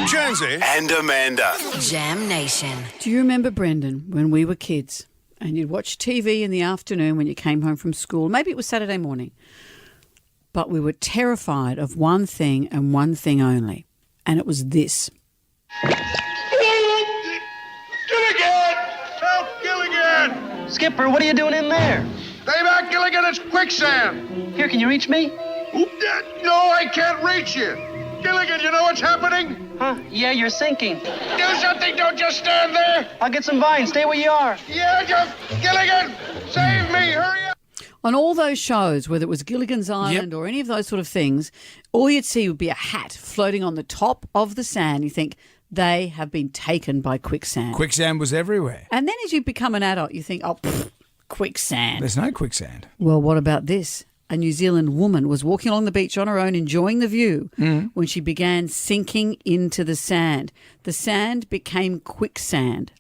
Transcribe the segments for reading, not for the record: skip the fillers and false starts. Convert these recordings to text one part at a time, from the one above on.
Jonesy and Amanda. Jam Nation. Do you remember, Brendan, when we were kids and you'd watch TV in the afternoon when you came home from school? Maybe it was Saturday morning. But we were terrified of one thing and one thing only, and it was this. Gilligan! Help, Gilligan! Skipper, what are you doing in there? Stay back, Gilligan, it's quicksand! Here, can you reach me? No, I can't reach you! Gilligan, you know what's happening? Huh? Yeah, you're sinking. Do something, don't just stand there! I'll get some vines. Stay where you are. Yeah, just... Gilligan! Save me, hurry up! On all those shows, whether it was Gilligan's Island or any of those sort of things, all you'd see would be a hat floating on the top of the sand. You think, they have been taken by quicksand. Quicksand was everywhere. And then as you become an adult, you think, quicksand. There's no quicksand. Well, what about this? A New Zealand woman was walking along the beach on her own, enjoying the view, when she began sinking into the sand. The sand became quicksand.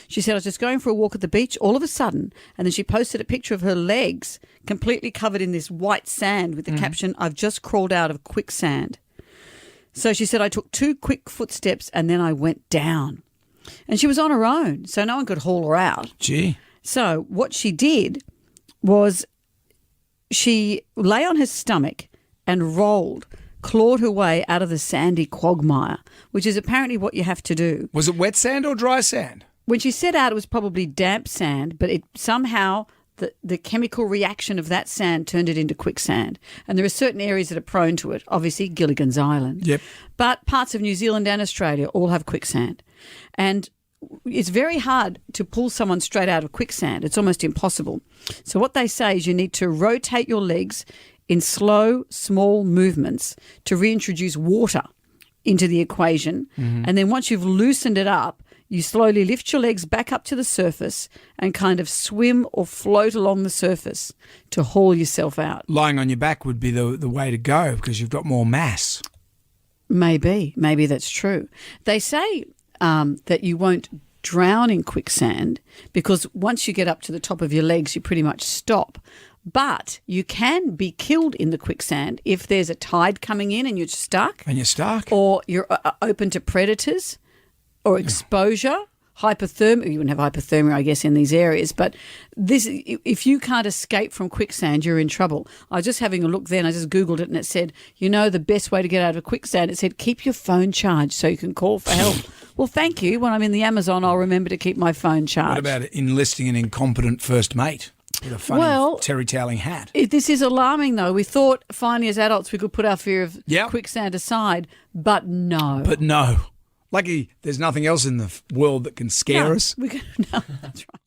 She said, I was just going for a walk at the beach all of a sudden, and then she posted a picture of her legs completely covered in this white sand with the caption, I've just crawled out of quicksand. So she said, I took 2 quick footsteps and then I went down. And she was on her own, so no one could haul her out. Gee. So what she did was she lay on her stomach and rolled, clawed her way out of the sandy quagmire, which is apparently what you have to do. Was it wet sand or dry sand? When she set out, it was probably damp sand, but it somehow the chemical reaction of that sand turned it into quicksand. And there are certain areas that are prone to it, obviously Gilligan's Island. Yep. But parts of New Zealand and Australia all have quicksand. And it's very hard to pull someone straight out of quicksand. It's almost impossible. So what they say is you need to rotate your legs in slow, small movements to reintroduce water into the equation. And then once you've loosened it up, you slowly lift your legs back up to the surface and kind of swim or float along the surface to haul yourself out. Lying on your back would be the way to go because you've got more mass. Maybe that's true. They say that you won't drown in quicksand because once you get up to the top of your legs, you pretty much stop. But you can be killed in the quicksand if there's a tide coming in and you're stuck. And you're stuck. Or you're open to predators or exposure, hypothermia. You wouldn't have hypothermia, I guess, in these areas. But this, if you can't escape from quicksand, you're in trouble. I was just having a look then. I just Googled it and it said, the best way to get out of quicksand, it said, keep your phone charged so you can call for help. Well, thank you. When I'm in the Amazon, I'll remember to keep my phone charged. What about enlisting an incompetent first mate with a funny terry-toweling hat? This is alarming, though. We thought finally as adults we could put our fear of quicksand aside, but no. Lucky there's nothing else in the world that can scare us. No, that's right.